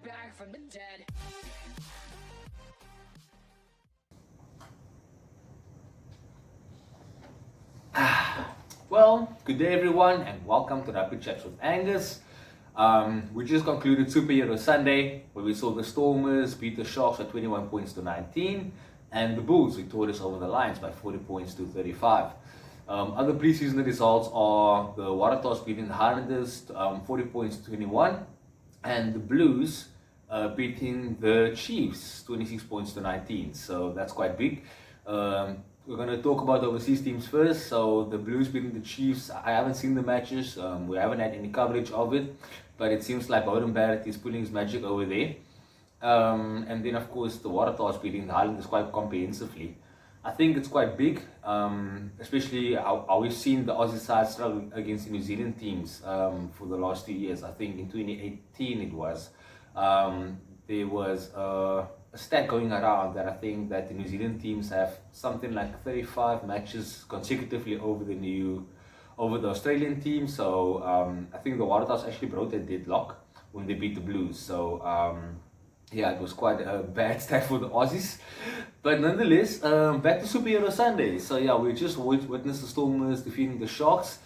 back from the dead. Well, good day everyone and welcome to Rapid Chats with Angus. We just concluded Superhero Sunday where we saw the Stormers beat the Sharks by 21 points to 19 and the Bulls victorious over the Lions by 40 points to 35. Other preseason results are the Waratahs beating the Highlanders 40 points to 21 and the Blues beating the Chiefs 26 points to 19. So that's quite big. We're going to talk about overseas teams first. So the Blues beating the Chiefs, I haven't seen the matches. We haven't had any coverage of it, but it seems like Bowden Barrett is pulling his magic over there. And then of course the Waratahs beating the Highlanders quite comprehensively. I think it's quite big, especially how we've seen the Aussie side struggle against the New Zealand teams for the last 2 years. I think in 2018 it was. There was a stat going around that I think that the New Zealand teams have something like 35 matches consecutively over the Australian team. So I think the Waratahs actually broke their deadlock when they beat the Blues. So yeah, it was quite a bad stat for the Aussies. But nonetheless, back to Superhero Sunday. So yeah, we just witnessed the Stormers defeating the Sharks.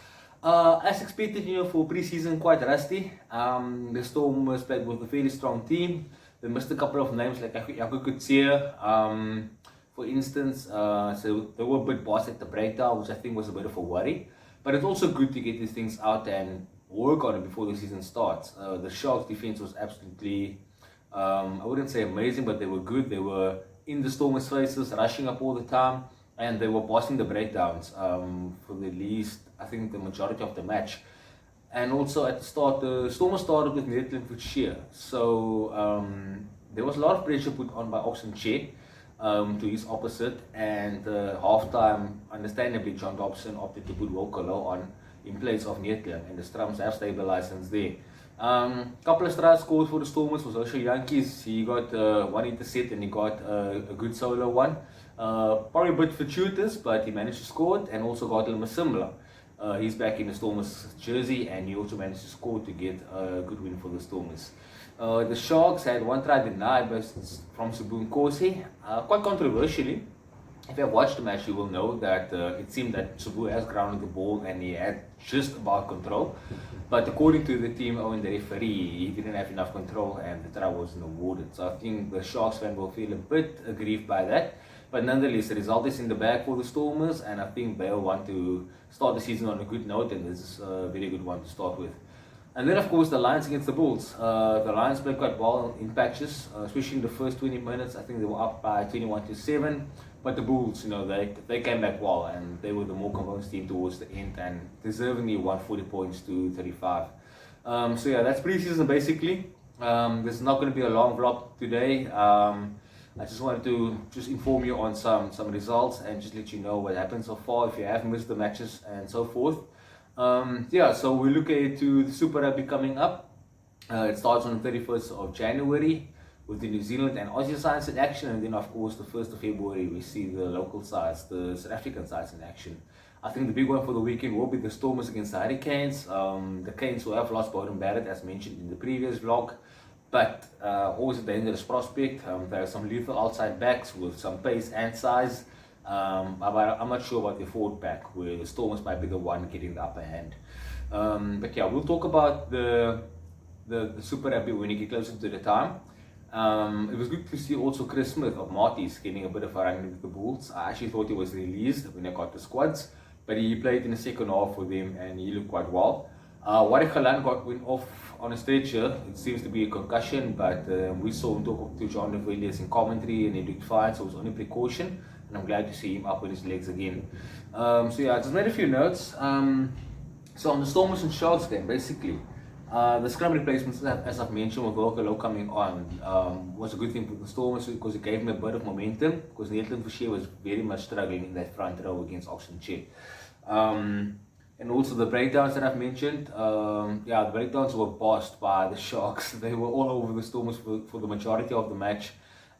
As expected, for preseason, quite rusty. The Stormers played with a fairly strong team. They missed a couple of names like Jaco Kutsia, for instance. So they were a bit bossed at the breakdown, which I think was a bit of a worry. But it's also good to get these things out and work on it before the season starts. The Sharks' defense was absolutely, I wouldn't say amazing, but they were good. They were in the Stormers' faces, rushing up all the time, and they were bossing the breakdowns for the least, I think, the majority of the match. And also at the start, the Stormers started with Netherlands with sheer. So there was a lot of pressure put on by Oxen Che to his opposite. And halftime, understandably, John Dobson opted to put Wokolo on in place of Netherlands. And the Strums have stabilized since there. Couple of strike scores for the Stormers was also Yankees. He got one intercept and he got a good solo one. Probably a bit fortuitous, but he managed to score it, and also got Masimla. He's back in the Stormers jersey, and he also managed to score to get a good win for the Stormers. The Sharks had one try denied from Sabun Kosi, quite controversially. If you have watched the match, you will know that it seemed that Sabu has grounded the ball and he had just about control. But according to the team and the referee, he didn't have enough control and the try wasn't awarded. So I think the Sharks fan will feel a bit aggrieved by that. But nonetheless, the result is in the bag for the Stormers, and I think they'll want to start the season on a good note, and this is a very good one to start with. And then, of course, the Lions against the Bulls. The Lions played quite well in patches, especially in the first 20 minutes. I think they were up by 21-7. But the Bulls, they came back well, and they were the more convinced team towards the end, and deservingly won 40 points to 35. So yeah, that's preseason basically. This is not going to be a long vlog today. I just wanted to inform you on some results and just let you know what happened so far if you have missed the matches and so forth. Yeah, so we look ahead to the Super Rugby coming up. It starts on the 31st of January with the New Zealand and Aussie sides in action, and then of course the 1st of February we see the local sides, the South African sides in action. I think the big one for the weekend will be the Stormers against the Hurricanes. The Canes will have lost Bowden Barrett as mentioned in the previous vlog, but always a dangerous prospect. There are some lethal outside backs with some pace and size. But I'm not sure about the forward pack, where the Stormers might be the one getting the upper hand. But yeah, we'll talk about the Super Rugby when we get closer to the time. It was good to see also Chris Smith of Marty's getting a bit of a run with the Bulls. I actually thought he was released when I got the squads, but he played in the second half for them and he looked quite well. Warwick Galan went off on a stretcher. It seems to be a concussion, but we saw him talk to John de Villiers in commentary and he looked fine, so it was only precaution, and I'm glad to see him up on his legs again. So yeah, I just made a few notes. So on the Stormers and Sharks game, basically, the scrum replacements, as I've mentioned, with Wokolo coming on, was a good thing for the Stormers because it gave them a bit of momentum, because Netherlands for sure was very much struggling in that front row against Oxen Che. And also the breakdowns that I've mentioned, yeah, the breakdowns were bossed by the Sharks. They were all over the Stormers for the majority of the match,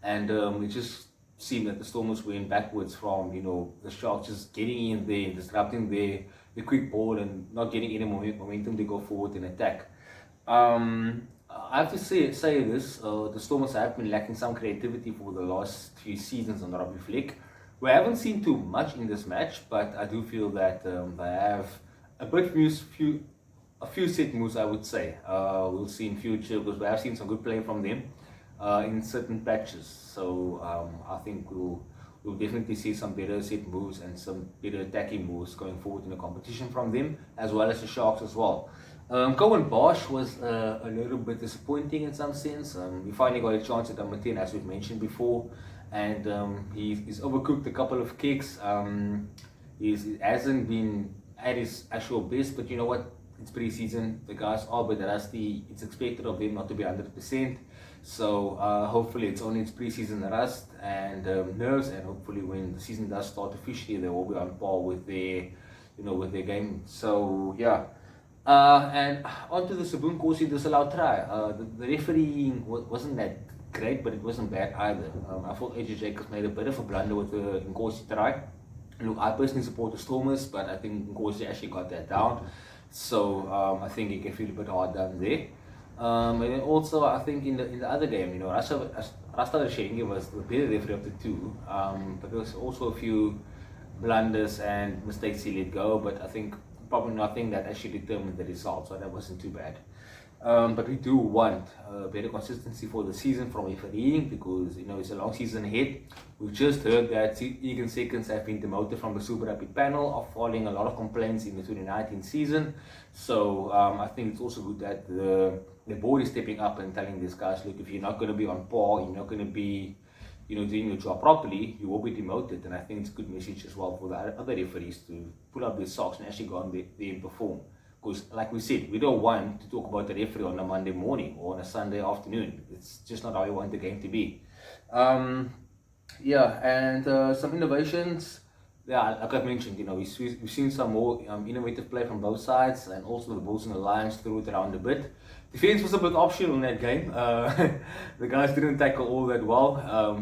and it just seemed that the Stormers went backwards from the Sharks just getting in there, disrupting the quick ball and not getting any momentum to go forward and attack. I have to say this, the Stormers have been lacking some creativity for the last few seasons on the rugby flick. We haven't seen too much in this match, but I do feel that they have a few set moves, I would say. We'll see in future because we have seen some good play from them in certain patches. So I think we'll definitely see some better set moves and some better attacking moves going forward in the competition from them, as well as the Sharks as well. Cohen Bosch was a little bit disappointing in some sense. We finally got a chance at number 10, as we've mentioned before, and he's overcooked a couple of kicks. He hasn't been at his actual best, but you know what? It's pre-season. The guys are a bit rusty. It's expected of them not to be 100%. So hopefully it's only its pre-season rust and nerves, and hopefully when the season does start officially, they will be on par with their game. So yeah. And onto the Sabun Kosi disallowed try. The refereeing wasn't that great, but it wasn't bad either. I thought AJ Jacobs made a bit of a blunder with the Nkosi try. Look, I personally support the Stormers, but I think Nkosi actually got that down. So I think he can feel a bit hard down there. And then also I think in the other game, Rasta Rashengi was the better referee of the two. But there was also a few blunders and mistakes he let go. But I think probably nothing that actually determined the result, so that wasn't too bad. But we do want better consistency for the season from refereeing because it's a long season ahead. We've just heard that Egan Seconds have been demoted from the Super Rapid panel following a lot of complaints in the 2019 season. So I think it's also good that the board is stepping up and telling these guys, look, if you're not going to be on par, you're not going to be doing your job properly, you will be demoted. And I think it's a good message as well for the other referees to pull up their socks and actually go on there and perform. Because, like we said, we don't want to talk about the referee on a Monday morning or on a Sunday afternoon. It's just not how we want the game to be. Yeah, and some innovations. Yeah, like I've mentioned, we've seen some more innovative play from both sides, and also the Bulls and the Lions threw it around a bit. Defense was a bit optional in that game. The guys didn't tackle all that well.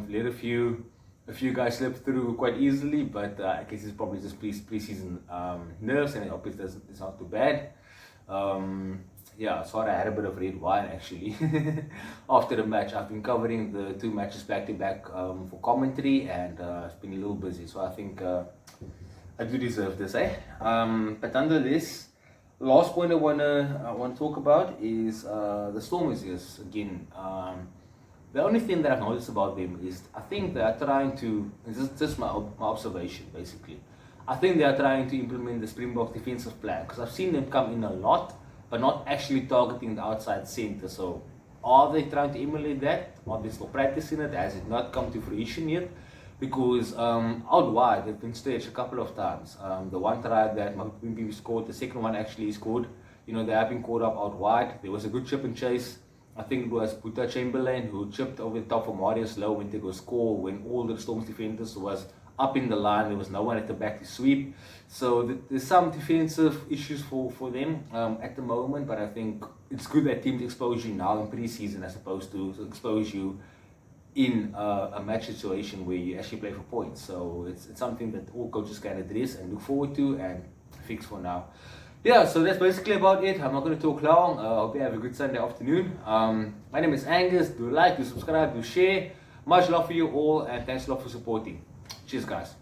Let a few guys slip through quite easily, but I guess it's probably just pre-season nerves, and obviously it's not too bad. Yeah, sorry, I had a bit of red wine actually after the match. I've been covering the two matches back to back for commentary, and it's been a little busy, so I think I do deserve this, eh? But nonetheless, last point I wanna talk about is the Stormers. Yes, again. The only thing that I've noticed about them is I think they are trying to, this is just my observation basically, I think they are trying to implement the Springbok defensive plan because I've seen them come in a lot but not actually targeting the outside centre. So are they trying to emulate that? Are they still practicing it? Has it not come to fruition yet? Because out wide they've been stretched a couple of times. The one try that Mapimpi scored, the second one actually scored, they have been caught up out wide. There was a good chip and chase. I think it was Buta Chamberlain who chipped over the top of Marius Low when they go score when all the Storm's defenders was up in the line. There was no one at the back to sweep. So there's some defensive issues for them at the moment, but I think it's good that teams expose you now in pre-season as opposed to expose you in a match situation where you actually play for points. So it's something that all coaches can address and look forward to and fix for now. Yeah, so that's basically about it. I'm not going to talk long. Hope you have a good Sunday afternoon. My name is Angus. Do like, do subscribe, do share. Much love for you all, and thanks a lot for supporting. Cheers, guys.